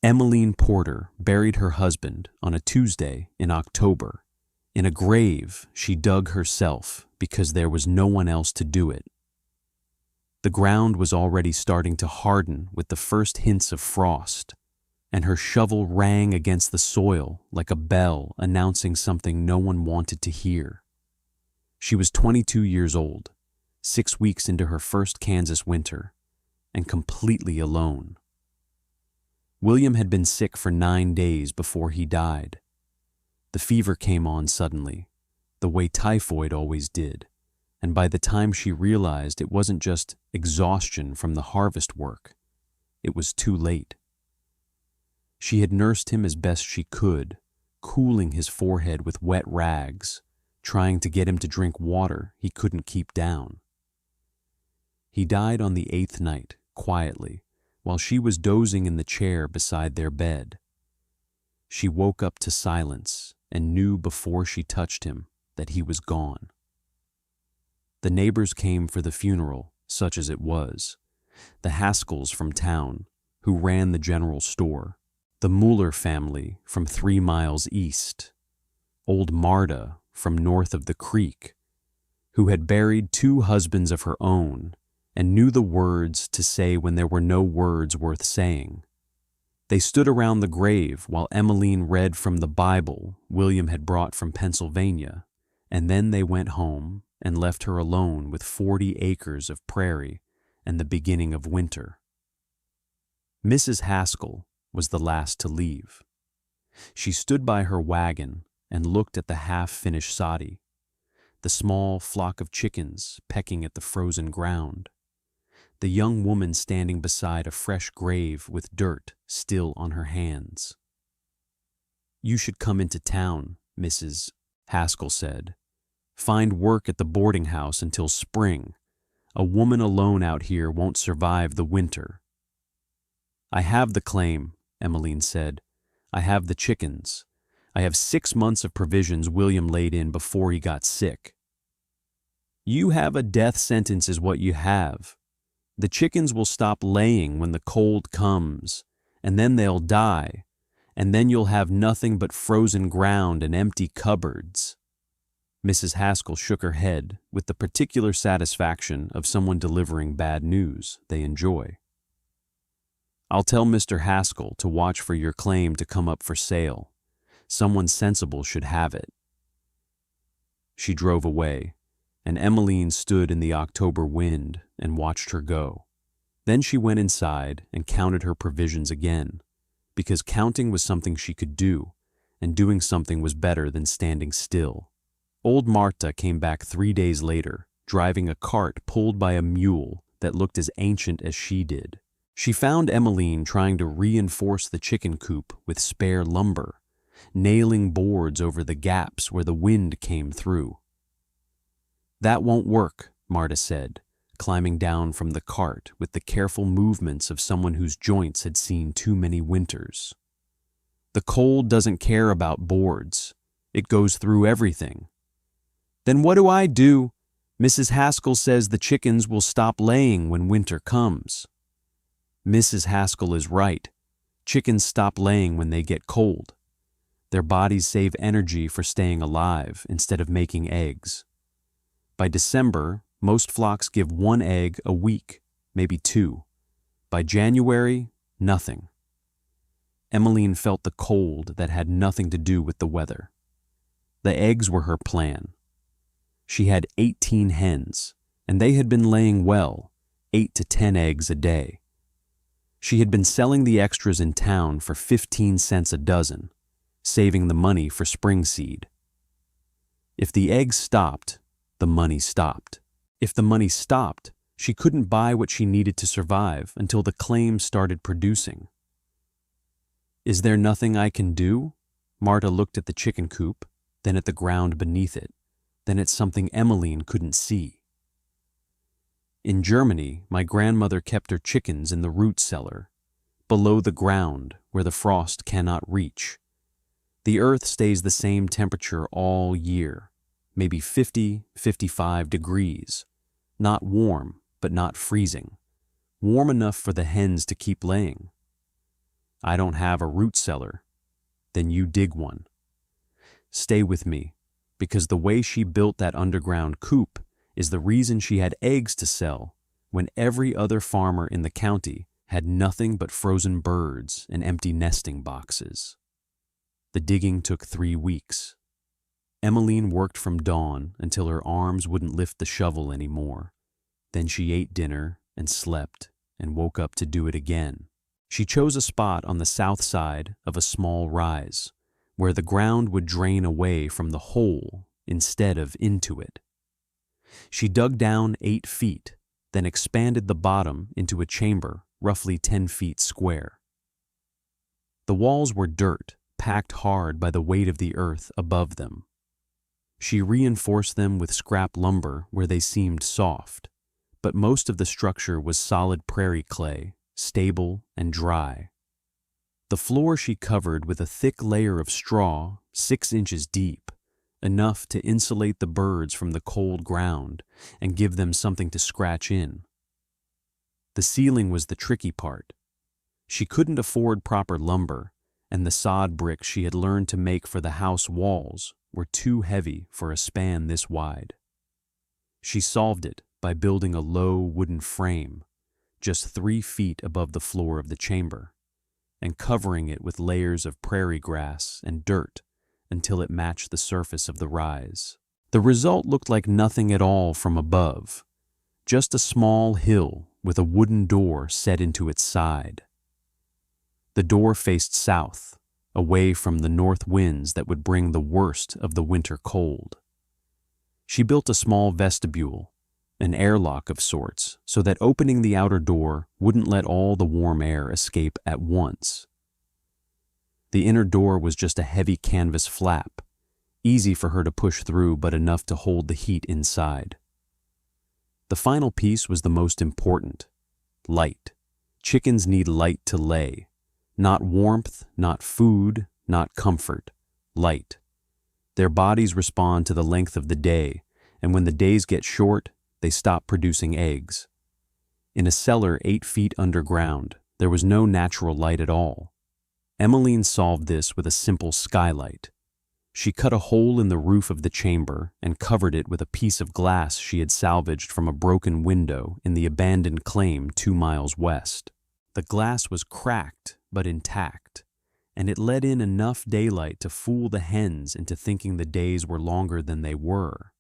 Emmeline Porter buried her husband on a Tuesday in October, in a grave she dug herself because there was no one else to do it. The ground was already starting to harden with the first hints of frost, and her shovel rang against the soil like a bell announcing something no one wanted to hear. She was 22 years old, 6 weeks into her first Kansas winter, and completely alone. William had been sick for 9 days before he died. The fever came on suddenly, the way typhoid always did, and by the time she realized it wasn't just exhaustion from the harvest work, it was too late. She had nursed him as best she could, cooling his forehead with wet rags, trying to get him to drink water he couldn't keep down. He died on the 8th night, quietly, while she was dozing in the chair beside their bed. She woke up to silence and knew before she touched him that he was gone. The neighbors came for the funeral, such as it was. The Haskells from town, who ran the general store. The Mueller family from 3 miles east. Old Marta from north of the creek, who had buried 2 husbands of her own and knew the words to say when there were no words worth saying. They stood around the grave while Emmeline read from the Bible William had brought from Pennsylvania, and then they went home and left her alone with 40 acres of prairie and the beginning of winter. Mrs. Haskell was the last to leave. She stood by her wagon and looked at the half-finished soddy, the small flock of chickens pecking at the frozen ground, the young woman standing beside a fresh grave with dirt still on her hands. "You should come into town," Mrs. Haskell said. "Find work at the boarding house until spring. A woman alone out here won't survive the winter." "I have the claim," Emmeline said. "I have the chickens. I have 6 months of provisions William laid in before he got sick." "You have a death sentence is what you have. The chickens will stop laying when the cold comes, and then they'll die, and then you'll have nothing but frozen ground and empty cupboards." Mrs. Haskell shook her head with the particular satisfaction of someone delivering bad news they enjoy. "I'll tell Mr. Haskell to watch for your claim to come up for sale. Someone sensible should have it." She drove away, and Emmeline stood in the October wind and watched her go. Then she went inside and counted her provisions again, because counting was something she could do, and doing something was better than standing still. Old Marta came back 3 days later, driving a cart pulled by a mule that looked as ancient as she did. She found Emmeline trying to reinforce the chicken coop with spare lumber, nailing boards over the gaps where the wind came through. "That won't work," Marta said, climbing down from the cart with the careful movements of someone whose joints had seen too many winters. "The cold doesn't care about boards. It goes through everything." "Then what do I do? Mrs. Haskell says the chickens will stop laying when winter comes." "Mrs. Haskell is right. Chickens stop laying when they get cold. Their bodies save energy for staying alive instead of making eggs. By December, most flocks give 1 egg a week, maybe 2. By January, nothing." Emmeline felt the cold that had nothing to do with the weather. The eggs were her plan. She had 18 hens, and they had been laying well, 8 to 10 eggs a day. She had been selling the extras in town for 15 cents a dozen, saving the money for spring seed. If the eggs stopped, the money stopped. If the money stopped, she couldn't buy what she needed to survive until the claim started producing. "Is there nothing I can do?" Marta looked at the chicken coop, then at the ground beneath it, then at something Emmeline couldn't see. "In Germany, my grandmother kept her chickens in the root cellar, below the ground where the frost cannot reach. The earth stays the same temperature all year, maybe 50, 55 degrees. Not warm, but not freezing. Warm enough for the hens to keep laying. I don't have a root cellar. Then you dig one. Stay with me, because the way she built that underground coop is the reason she had eggs to sell when every other farmer in the county had nothing but frozen birds and empty nesting boxes. The digging took 3 weeks. Emmeline worked from dawn until her arms wouldn't lift the shovel anymore. Then she ate dinner and slept and woke up to do it again. She chose a spot on the south side of a small rise, where the ground would drain away from the hole instead of into it. She dug down 8 feet, then expanded the bottom into a chamber roughly 10 feet square. The walls were dirt, packed hard by the weight of the earth above them. She reinforced them with scrap lumber where they seemed soft, but most of the structure was solid prairie clay, stable and dry. The floor she covered with a thick layer of straw 6 inches deep, enough to insulate the birds from the cold ground and give them something to scratch in. The ceiling was the tricky part. She couldn't afford proper lumber, and the sod bricks she had learned to make for the house walls were too heavy for a span this wide. She solved it by building a low wooden frame, just 3 feet above the floor of the chamber, and covering it with layers of prairie grass and dirt until it matched the surface of the rise. The result looked like nothing at all from above, just a small hill with a wooden door set into its side. The door faced south, away from the north winds that would bring the worst of the winter cold. She built a small vestibule, an airlock of sorts, so that opening the outer door wouldn't let all the warm air escape at once. The inner door was just a heavy canvas flap, easy for her to push through but enough to hold the heat inside. The final piece was the most important: light. Chickens need light to lay. Not warmth, not food, not comfort. Light. Their bodies respond to the length of the day, and when the days get short, they stop producing eggs. In a cellar 8 feet underground, there was no natural light at all. Emmeline solved this with a simple skylight. She cut a hole in the roof of the chamber and covered it with a piece of glass she had salvaged from a broken window in the abandoned claim 2 miles west. The glass was cracked but intact, and it let in enough daylight to fool the hens into thinking the days were longer than they were.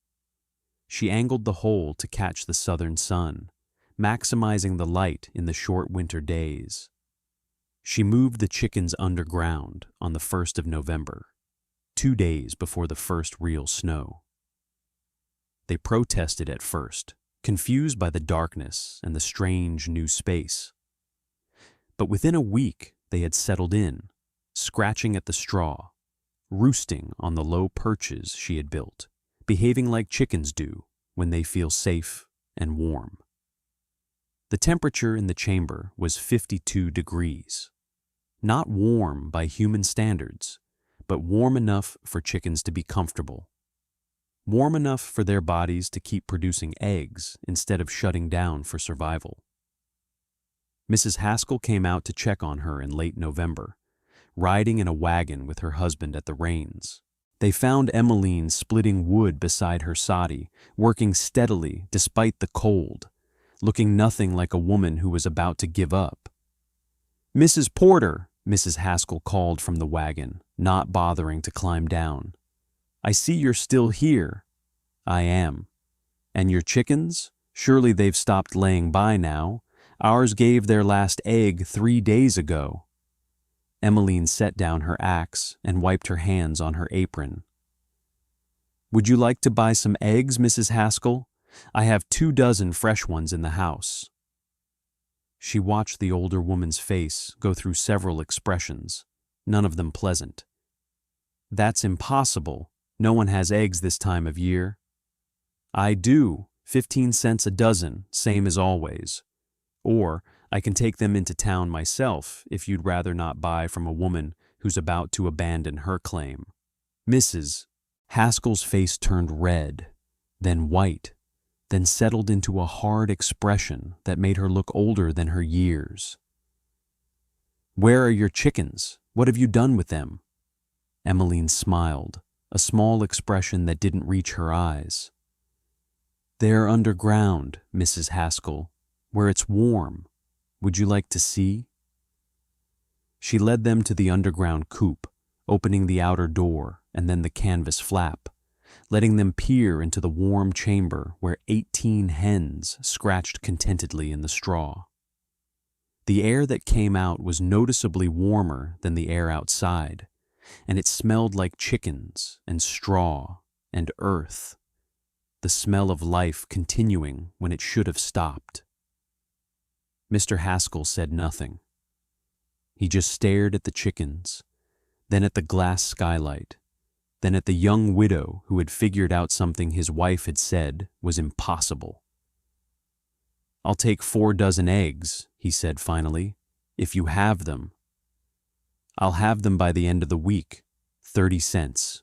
She angled the hole to catch the southern sun, maximizing the light in the short winter days. She moved the chickens underground on the 1st of November, 2 days before the first real snow. They protested at first, confused by the darkness and the strange new space. But within a week, they had settled in, scratching at the straw, roosting on the low perches she had built, behaving like chickens do when they feel safe and warm. The temperature in the chamber was 52 degrees. Not warm by human standards, but warm enough for chickens to be comfortable. Warm enough for their bodies to keep producing eggs instead of shutting down for survival. Mrs. Haskell came out to check on her in late November, riding in a wagon with her husband at the reins. They found Emmeline splitting wood beside her soddy, working steadily despite the cold, looking nothing like a woman who was about to give up. "Mrs. Porter," Mrs. Haskell called from the wagon, not bothering to climb down. "I see you're still here." "I am." "And your chickens? Surely they've stopped laying by now. Ours gave their last egg 3 days ago." Emmeline set down her axe and wiped her hands on her apron. "Would you like to buy some eggs, Mrs. Haskell? I have 2 dozen fresh ones in the house." She watched the older woman's face go through several expressions, none of them pleasant. "That's impossible. No one has eggs this time of year." "I do. 15 cents a dozen, same as always. Or I can take them into town myself if you'd rather not buy from a woman who's about to abandon her claim." Mrs. Haskell's face turned red, then white, then settled into a hard expression that made her look older than her years. Where are your chickens? What have you done with them? Emmeline smiled, a small expression that didn't reach her eyes. They're underground, Mrs. Haskell, where it's warm. Would you like to see? She led them to the underground coop, opening the outer door and then the canvas flap, letting them peer into the warm chamber where 18 hens scratched contentedly in the straw. The air that came out was noticeably warmer than the air outside, and it smelled like chickens and straw and earth, the smell of life continuing when it should have stopped. Mr. Haskell said nothing. He just stared at the chickens, then at the glass skylight, then at the young widow who had figured out something his wife had said was impossible. I'll take 4 dozen eggs, he said finally, if you have them. I'll have them by the end of the week, 30 cents.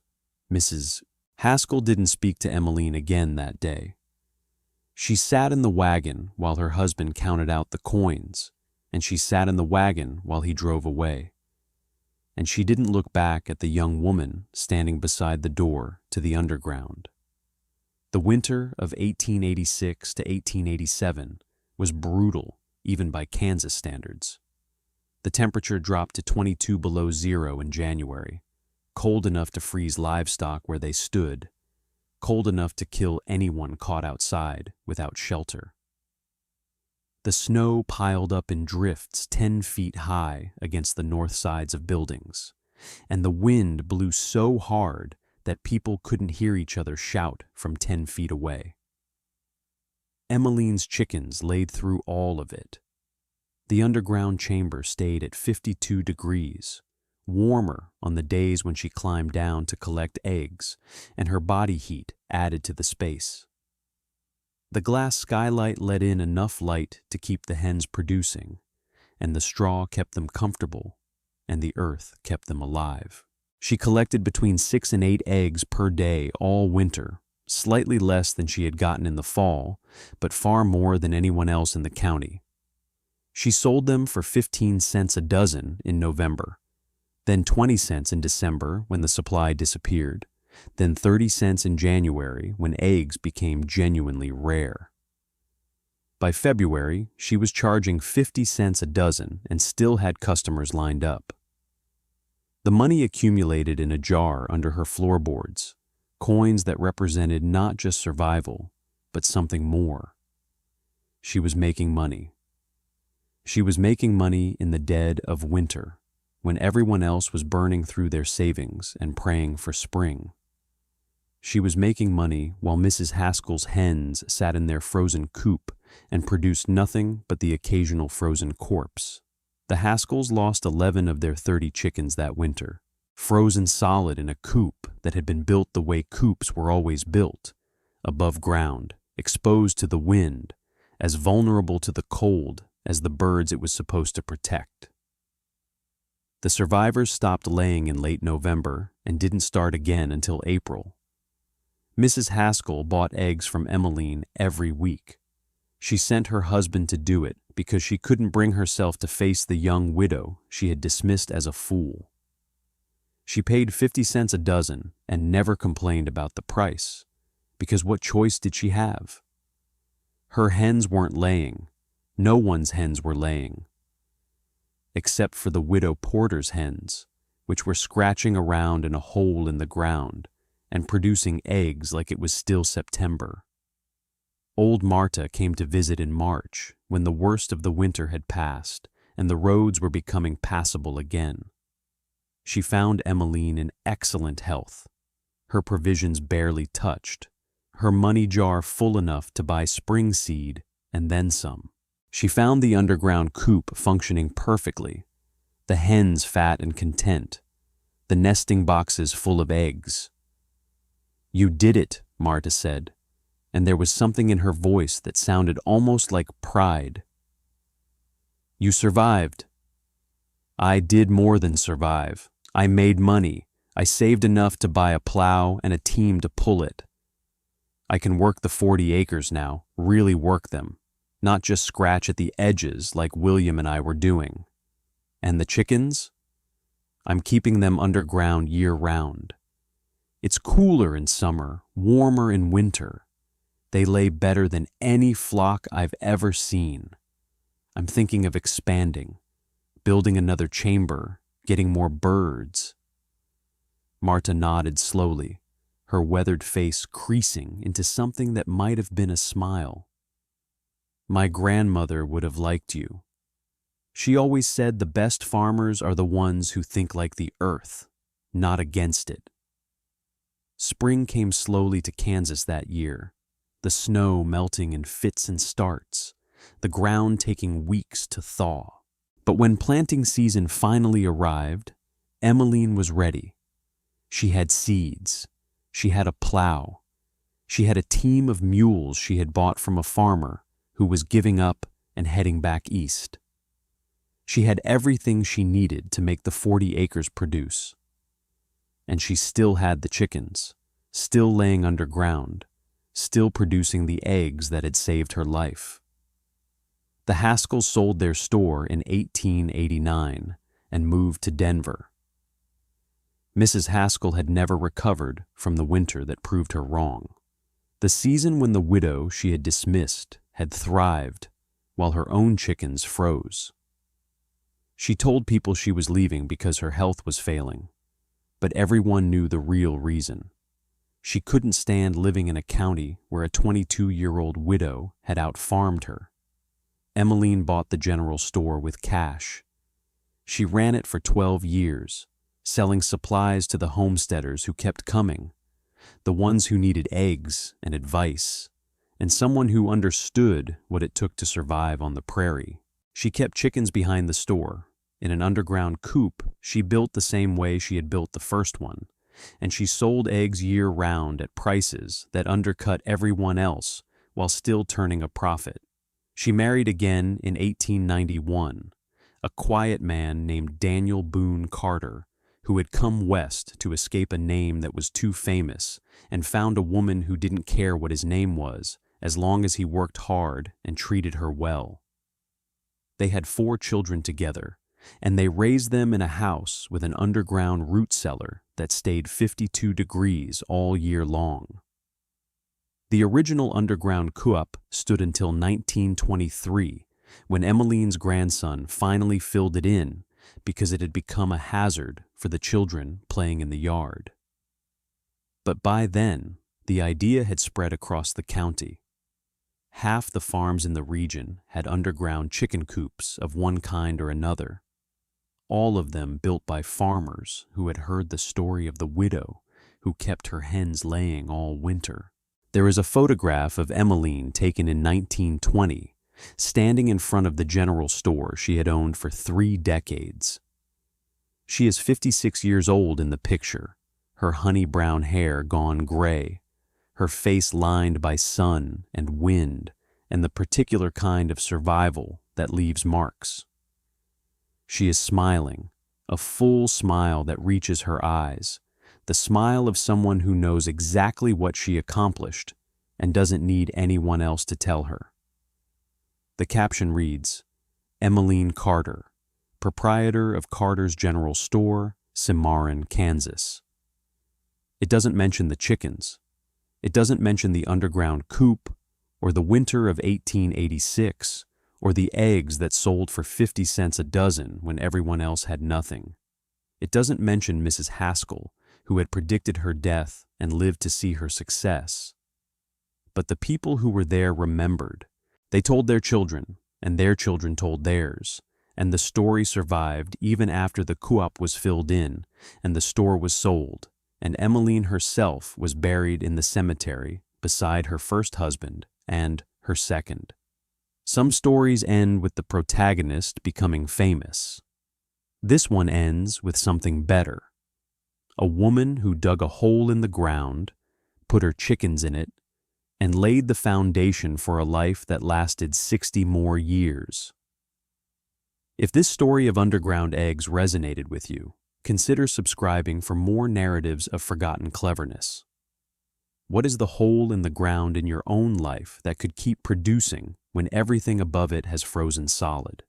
Mrs. Haskell didn't speak to Emmeline again that day. She sat in the wagon while her husband counted out the coins, and she sat in the wagon while he drove away. And she didn't look back at the young woman standing beside the door to the underground. The winter of 1886 to 1887 was brutal, even by Kansas standards. The temperature dropped to 22 below zero in January, cold enough to freeze livestock where they stood, cold enough to kill anyone caught outside without shelter. The snow piled up in drifts 10 feet high against the north sides of buildings, and the wind blew so hard that people couldn't hear each other shout from 10 feet away. Emmeline's chickens laid through all of it. The underground chamber stayed at 52 degrees, warmer on the days when she climbed down to collect eggs, and her body heat added to the space. The glass skylight let in enough light to keep the hens producing, and the straw kept them comfortable, and the earth kept them alive. She collected between 6 and 8 eggs per day all winter, slightly less than she had gotten in the fall, but far more than anyone else in the county. She sold them for 15 cents a dozen in November, then 20 cents in December when the supply disappeared, then 30 cents in January when eggs became genuinely rare. By February, she was charging 50 cents a dozen and still had customers lined up. The money accumulated in a jar under her floorboards, coins that represented not just survival, but something more. She was making money. She was making money in the dead of winter, when everyone else was burning through their savings and praying for spring. She was making money while Mrs. Haskell's hens sat in their frozen coop and produced nothing but the occasional frozen corpse. The Haskells lost 11 of their 30 chickens that winter, frozen solid in a coop that had been built the way coops were always built, above ground, exposed to the wind, as vulnerable to the cold as the birds it was supposed to protect. The survivors stopped laying in late November and didn't start again until April. Mrs. Haskell bought eggs from Emmeline every week. She sent her husband to do it because she couldn't bring herself to face the young widow she had dismissed as a fool. She paid 50 cents a dozen and never complained about the price, because what choice did she have? Her hens weren't laying. No one's hens were laying, except for the widow Porter's hens, which were scratching around in a hole in the ground and producing eggs like it was still September. Old Marta came to visit in March when the worst of the winter had passed and the roads were becoming passable again. She found Emmeline in excellent health, her provisions barely touched, her money jar full enough to buy spring seed and then some. She found the underground coop functioning perfectly, the hens fat and content, the nesting boxes full of eggs. "You did it," Marta said, and there was something in her voice that sounded almost like pride. "You survived." "I did more than survive. I made money. I saved enough to buy a plow and a team to pull it. I can work the 40 acres now, really work them, not just scratch at the edges like William and I were doing." And the chickens? I'm keeping them underground year-round. It's cooler in summer, warmer in winter. They lay better than any flock I've ever seen. I'm thinking of expanding, building another chamber, getting more birds. Marta nodded slowly, her weathered face creasing into something that might have been a smile. My grandmother would have liked you. She always said the best farmers are the ones who think like the earth, not against it. Spring came slowly to Kansas that year, the snow melting in fits and starts, the ground taking weeks to thaw. But when planting season finally arrived, Emmeline was ready. She had seeds. She had a plow. She had a team of mules she had bought from a farmer who was giving up and heading back east. She had everything she needed to make the 40 acres produce. And she still had the chickens, still laying underground, still producing the eggs that had saved her life. The Haskells sold their store in 1889 and moved to Denver. Mrs. Haskell had never recovered from the winter that proved her wrong. The season when the widow she had dismissed had thrived, while her own chickens froze. She told people she was leaving because her health was failing, but everyone knew the real reason. She couldn't stand living in a county where a 22-year-old widow had out-farmed her. Emmeline bought the general store with cash. She ran it for 12 years, selling supplies to the homesteaders who kept coming, the ones who needed eggs and advice, and someone who understood what it took to survive on the prairie. She kept chickens behind the store, in an underground coop she built the same way she had built the first one, and she sold eggs year-round at prices that undercut everyone else while still turning a profit. She married again in 1891, a quiet man named Daniel Boone Carter, who had come west to escape a name that was too famous and found a woman who didn't care what his name was as long as he worked hard and treated her well. They had 4 children together, and they raised them in a house with an underground root cellar that stayed 52 degrees all year long. The original underground Coop stood until 1923, when Emmeline's grandson finally filled it in because it had become a hazard for the children playing in the yard. But by then, the idea had spread across the county. Half the farms in the region had underground chicken coops of one kind or another, all of them built by farmers who had heard the story of the widow who kept her hens laying all winter. There is a photograph of Emmeline taken in 1920, standing in front of the general store she had owned for 3 decades. She is 56 years old in the picture, her honey-brown hair gone gray, her face lined by sun and wind and the particular kind of survival that leaves marks. She is smiling, a full smile that reaches her eyes, the smile of someone who knows exactly what she accomplished and doesn't need anyone else to tell her. The caption reads, Emmeline Carter, proprietor of Carter's General Store, Cimarron, Kansas. It doesn't mention the chickens. It doesn't mention the underground coop, or the winter of 1886, or the eggs that sold for 50 cents a dozen when everyone else had nothing. It doesn't mention Mrs. Haskell, who had predicted her death and lived to see her success. But the people who were there remembered. They told their children, and their children told theirs, and the story survived even after the Coop was filled in and the store was sold, and Emmeline herself was buried in the cemetery beside her first husband and her second. Some stories end with the protagonist becoming famous. This one ends with something better. A woman who dug a hole in the ground, put her chickens in it, and laid the foundation for a life that lasted 60 more years. If this story of underground eggs resonated with you, consider subscribing for more narratives of forgotten cleverness. What is the hole in the ground in your own life that could keep producing when everything above it has frozen solid?